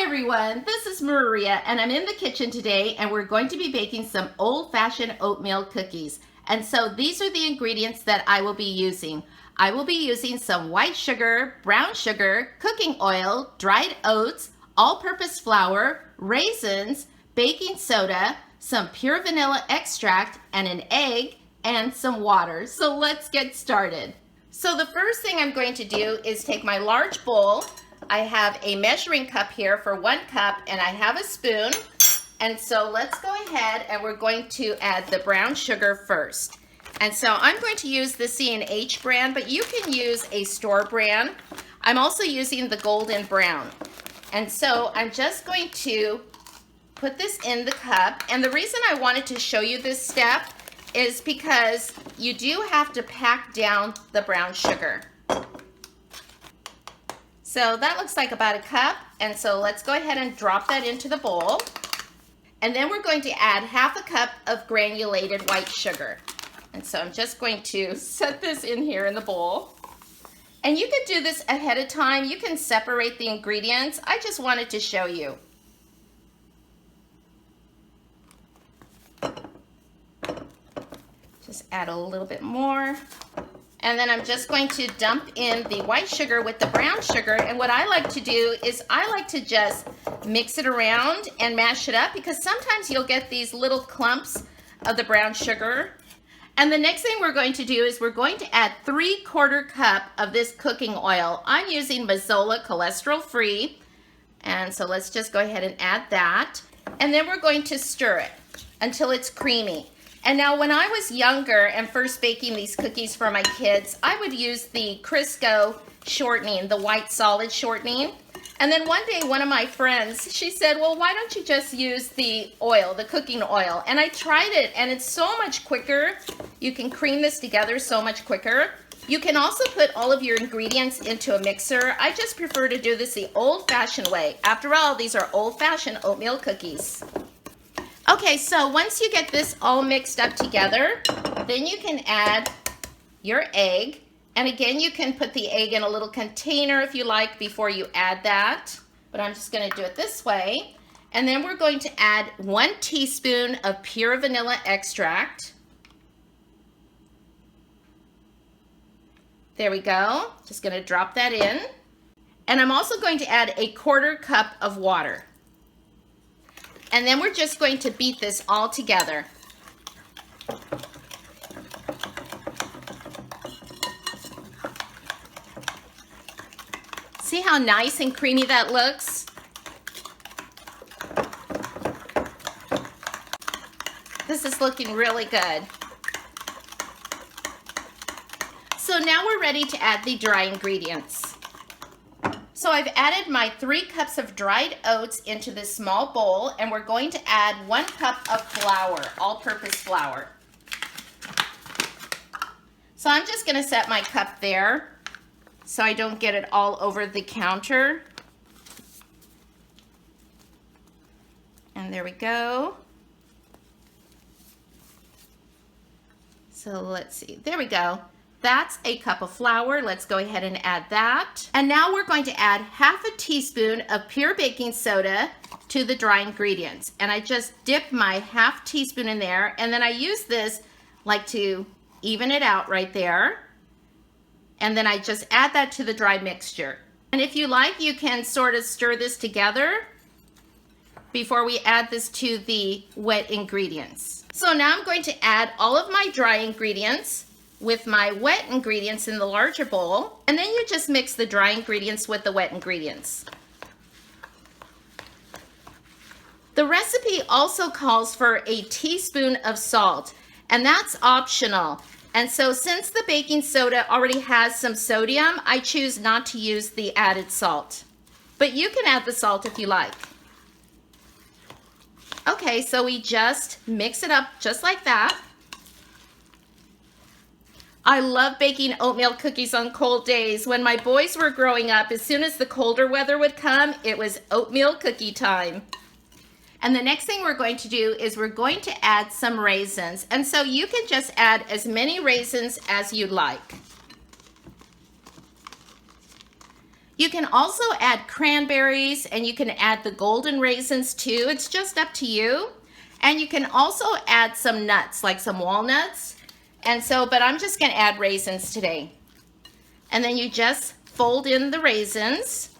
Hi everyone, this is Maria and I'm in the kitchen today and we're going to be baking some old-fashioned oatmeal cookies. And so these are the ingredients that I will be using. I will be using some white sugar, brown sugar, cooking oil, dried oats, all-purpose flour, raisins, baking soda, some pure vanilla extract, and an egg, and some water. So let's get started. So the first thing I'm going to do is take my large bowl. I have a measuring cup here for 1 cup and I have a spoon. And so let's go ahead and we're going to add the brown sugar first. And so I'm going to use the C&H brand, but you can use a store brand. I'm also using the golden brown. And so I'm just going to put this in the cup. And the reason I wanted to show you this step is because you do have to pack down the brown sugar. So that looks like about a cup, and so let's go ahead and drop that into the bowl. And then we're going to add half a cup of granulated white sugar. And so I'm just going to set this in here in the bowl. And you could do this ahead of time. You can separate the ingredients. I just wanted to show you. Just add a little bit more. And then I'm just going to dump in the white sugar with the brown sugar. And what I like to do is I like to just mix it around and mash it up, because sometimes you'll get these little clumps of the brown sugar. And the next thing we're going to do is we're going to add 3/4 cup of this cooking oil. I'm using Mazola cholesterol free. And so let's just go ahead and add that. And then we're going to stir it until it's creamy. And now when I was younger and first baking these cookies for my kids, I would use the Crisco shortening, the white solid shortening. And then one day one of my friends, she said, well, why don't you just use the oil, the cooking oil? And I tried it and it's so much quicker. You can cream this together so much quicker. You can also put all of your ingredients into a mixer. I just prefer to do this the old-fashioned way. After all, these are old-fashioned oatmeal cookies. Okay, so once you get this all mixed up together, then you can add your egg. And again, you can put the egg in a little container if you like before you add that. But I'm just going to do it this way. And then we're going to add 1 teaspoon of pure vanilla extract. There we go. Just going to drop that in. And I'm also going to add a 1/4 cup of water. And then we're just going to beat this all together. See how nice and creamy that looks? This is looking really good. So now we're ready to add the dry ingredients. So I've added my 3 cups of dried oats into this small bowl, and we're going to add 1 cup of flour, all-purpose flour. So I'm just going to set my cup there so I don't get it all over the counter. And there we go. So let's see, there we go. That's a cup of flour. Let's go ahead and add that. And now we're going to add half a teaspoon of pure baking soda to the dry ingredients. And I just dip my half teaspoon in there, and then I use this like to even it out right there. And then I just add that to the dry mixture. And if you like, you can sort of stir this together before we add this to the wet ingredients. So now I'm going to add all of my dry ingredients with my wet ingredients in the larger bowl, and then you just mix the dry ingredients with the wet ingredients. The recipe also calls for a teaspoon of salt, and that's optional. And so since the baking soda already has some sodium, I choose not to use the added salt. But you can add the salt if you like. Okay, so we just mix it up just like that. I love baking oatmeal cookies on cold days. When my boys were growing up, as soon as the colder weather would come, it was oatmeal cookie time. And the next thing we're going to do is we're going to add some raisins. And so you can just add as many raisins as you like. You can also add cranberries, and you can add the golden raisins too. It's just up to you. And you can also add some nuts, like some walnuts. And so, but I'm just gonna add raisins today. And then you just fold in the raisins.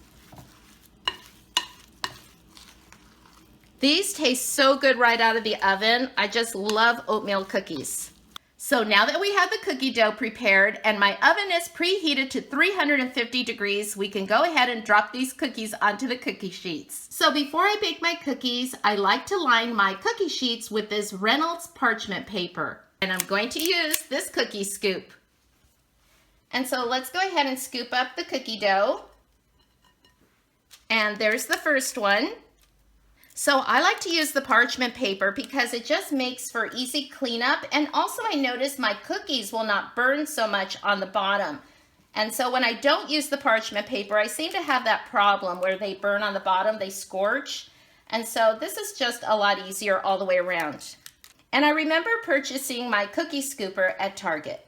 These taste so good right out of the oven. I just love oatmeal cookies. So now that we have the cookie dough prepared and my oven is preheated to 350 degrees, we can go ahead and drop these cookies onto the cookie sheets. So before I bake my cookies, I like to line my cookie sheets with this Reynolds parchment paper. And I'm going to use this cookie scoop. And so let's go ahead and scoop up the cookie dough. And there's the first one. So I like to use the parchment paper because it just makes for easy cleanup, and also I notice my cookies will not burn so much on the bottom. And so when I don't use the parchment paper, I seem to have that problem where they burn on the bottom, they scorch. And so this is just a lot easier all the way around. And I remember purchasing my cookie scooper at Target.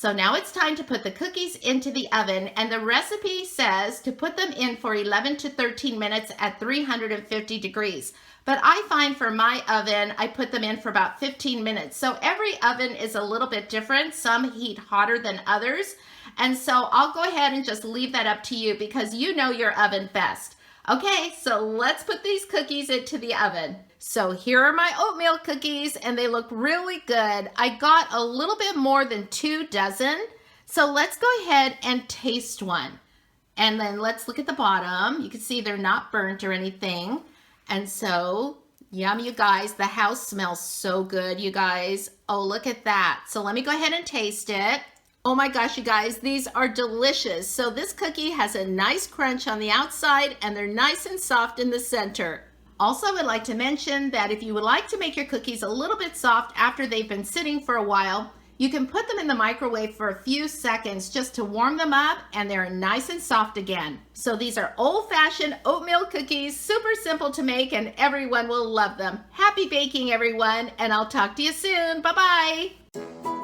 So now it's time to put the cookies into the oven, and the recipe says to put them in for 11 to 13 minutes at 350 degrees. But I find for my oven, I put them in for about 15 minutes. So every oven is a little bit different. Some heat hotter than others. And so I'll go ahead and just leave that up to you because you know your oven best. Okay, so let's put these cookies into the oven. So here are my oatmeal cookies, and they look really good. I got a little bit more than 2 dozen. So let's go ahead and taste one. And then let's look at the bottom. You can see they're not burnt or anything. And so, yum, you guys. The house smells so good, you guys. Oh, look at that. So let me go ahead and taste it. Oh my gosh, you guys, these are delicious. So this cookie has a nice crunch on the outside, and they're nice and soft in the center. Also, I would like to mention that if you would like to make your cookies a little bit soft after they've been sitting for a while, you can put them in the microwave for a few seconds just to warm them up, and they're nice and soft again. So these are old-fashioned oatmeal cookies, super simple to make, and everyone will love them. Happy baking, everyone, and I'll talk to you soon. Bye-bye.